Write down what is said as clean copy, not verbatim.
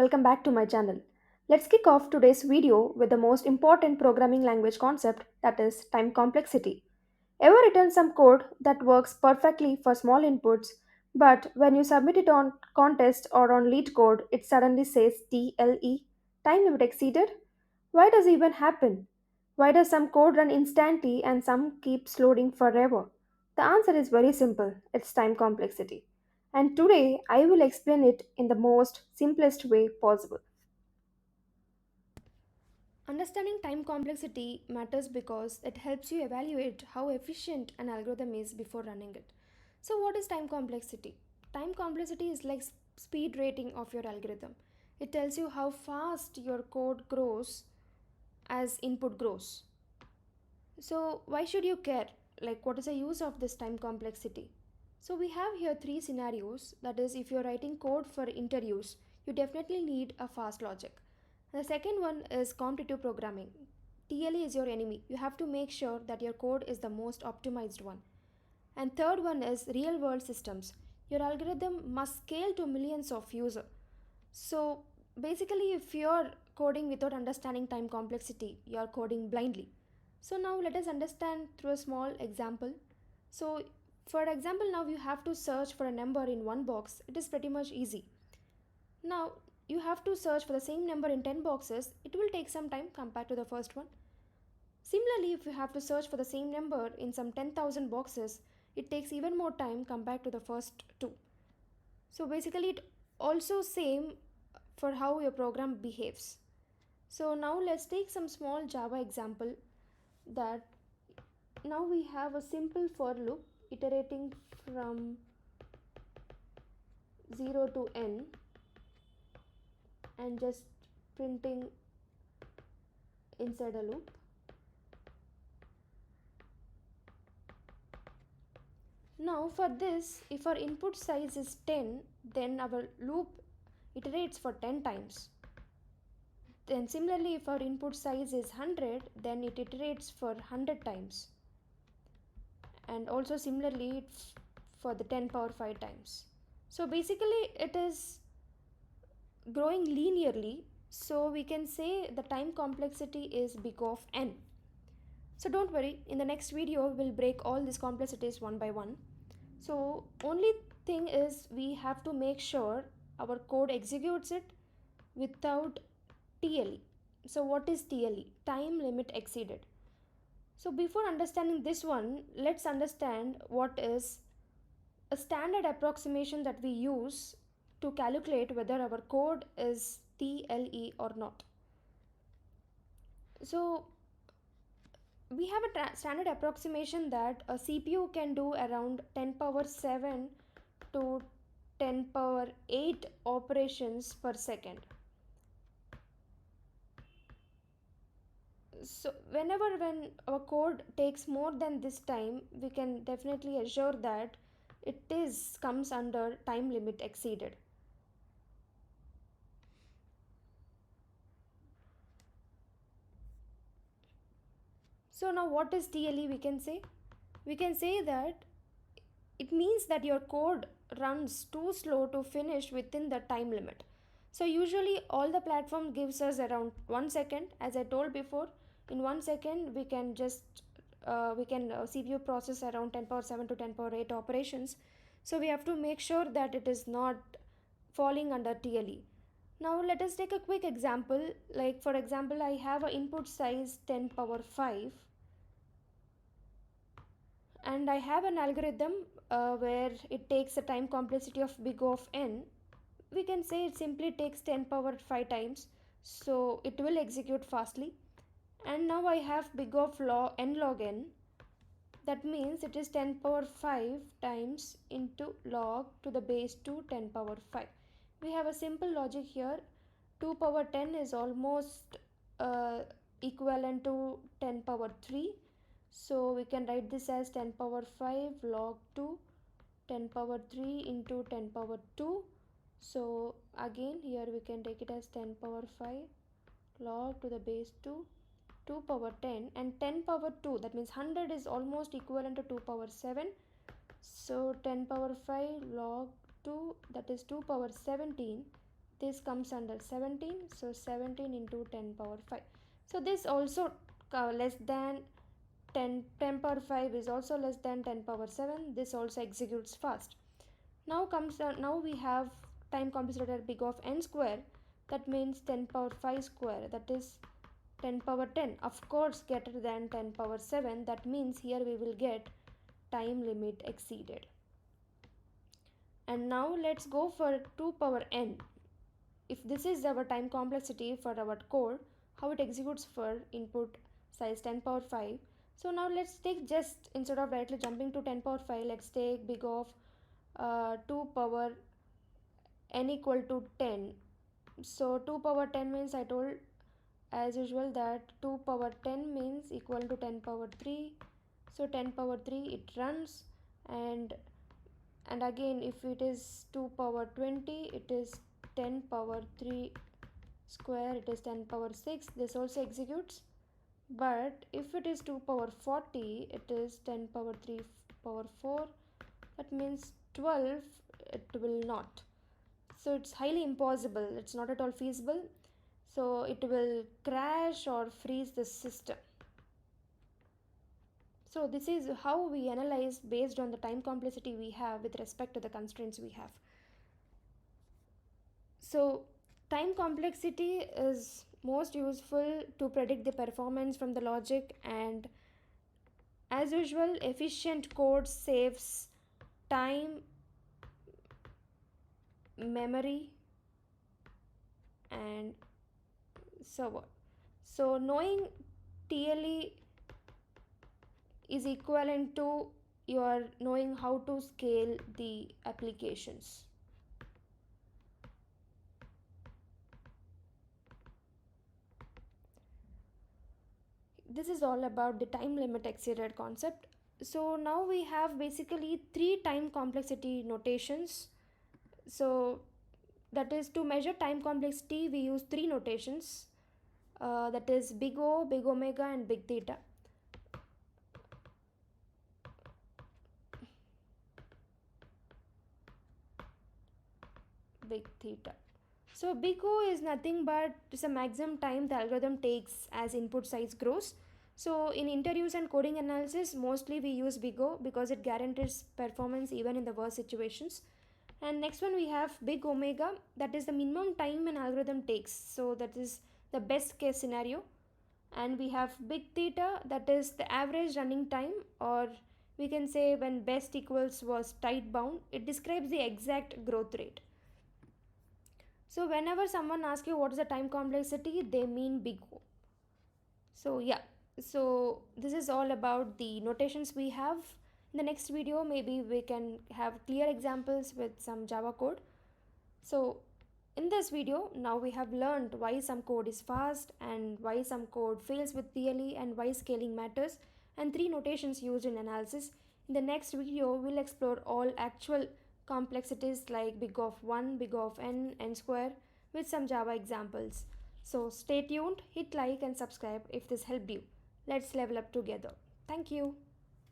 welcome back to my channel. Let's kick off today's video with the most important programming language concept, that is time complexity. Ever written some code that works perfectly for small inputs, but when you submit it on contest or on LeetCode, it suddenly says TLE, time limit exceeded? Why does it even happen? Why does some code run instantly and some keeps loading forever? The answer is very simple, it's time complexity. And today I will explain it in the most simplest way possible. Understanding time complexity matters because it helps you evaluate how efficient an algorithm is before running it. So, what is time complexity? Time complexity is like speed rating of your algorithm. It tells you how fast your code grows as input grows. So, why should you care? Like, what is the use of this time complexity? So, we have here three scenarios. That is, if you're writing code for interviews, you definitely need a fast logic. The second one is competitive programming. TLE is your enemy. You have to make sure that your code is the most optimized one. And third one is real world systems. Your algorithm must scale to millions of users. So basically, if you're coding without understanding time complexity, you're coding blindly. So now let us understand through a small example. So for example, now you have to search for a number in one box. It is pretty much easy. Now you have to search for the same number in 10 boxes. It will take some time compared to the first one. Similarly, if you have to search for the same number in some 10,000 boxes, it takes even more time compared to the first two. So basically, it also same for how your program behaves. So now let's take some small Java example that now we have a simple for loop iterating from 0 to n and just printing inside a loop. Now for this, if our input size is 10, then our loop iterates for 10 times. Then similarly, if our input size is 100, then it iterates for 100 times. And also similarly for the 10 power 5 times. So basically it is growing linearly, so we can say the time complexity is big of n. So don't worry, in the next video we'll break all these complexities one by one. So only thing is we have to make sure our code executes it without TLE. So what is TLE? Time limit exceeded. So before understanding this one, let's understand what is a standard approximation that we use to calculate whether our code is TLE or not. So we have a standard approximation that a CPU can do around 10 power 7 to 10 power 8 operations per second. So when our code takes more than this time, we can definitely assure that it comes under time limit exceeded. So now what is TLE? We can say that it means that your code runs too slow to finish within the time limit. So usually all the platform gives us around 1 second. As I told before, in 1 second we can just CPU process around 10 power 7 to 10 power 8 operations. So we have to make sure that it is not falling under TLE. Now let us take a quick example. Like for example, I have an input size 10 power 5 and I have an algorithm where it takes a time complexity of big O of n. We can say it simply takes 10 power 5 times, so it will execute fastly. And now I have big O of n log n. That means it is 10 power 5 times into log to the base 2 10 power 5. We have a simple logic here. 2 power 10 is almost equivalent to 10 power 3. So we can write this as 10 power 5 log 2 10 power 3 into 10 power 2. So again here we can take it as 10 power 5 log to the base 2 2 power 10 and 10 power 2, that means 100 is almost equivalent to 2 power 7. So 10 power 5 log 2, that is 2 power 17, this comes under 17, so 17 into 10 power 5. So this also less than 10 power 5 is also less than 10 power 7. This also executes fast. Now we have time complexity at big of n square. That means 10 power 5 square, that is 10 power 10. Of course greater than 10 power 7. That means here we will get time limit exceeded. And now let's go for 2 power n. If this is our time complexity for our code, how it executes for input size 10 power 5. So now let's take, just instead of directly jumping to 10 power 5, let's take big of 2 power n equal to 10. So 2 power 10 means, I told as usual that 2 power 10 means equal to 10 power 3. So 10 power 3 it runs, and again if it is 2 power 20, it is 10 power 3 square, it is 10 power 6. This also executes. But if it is 2 power 40, it is 10 power 3 power 4. That means 12, it will not. So it's highly impossible, it's not at all feasible. So it will crash or freeze the system. So this is how we analyze based on the time complexity we have with respect to the constraints we have. So time complexity is most useful to predict the performance from the logic, and as usual efficient code saves time, memory, and so on. So knowing TLE is equivalent to your knowing how to scale the applications. This is all about the time limit exceeded concept. So now we have basically 3 time complexity notations. So that is, to measure time complexity we use 3 notations, that is big O, big omega, and big theta. Big theta. So big O is nothing but it's a maximum time the algorithm takes as input size grows. So in interviews and coding analysis, mostly we use big O because it guarantees performance even in the worst situations. And next one we have big omega, that is the minimum time an algorithm takes. So that is the best case scenario. And we have big theta, that is the average running time, or we can say when best equals was tight bound. It describes the exact growth rate. So whenever someone asks you what is the time complexity, they mean big O. So yeah, so this is all about the notations we have. In the next video, maybe we can have clear examples with some Java code. So in this video, now we have learned why some code is fast and why some code fails with TLE and why scaling matters, and 3 notations used in analysis. In the next video, we'll explore all actual complexities like big of 1, big of n square with some Java examples. So stay tuned, hit like and subscribe if this helped you. Let's level up together. Thank you.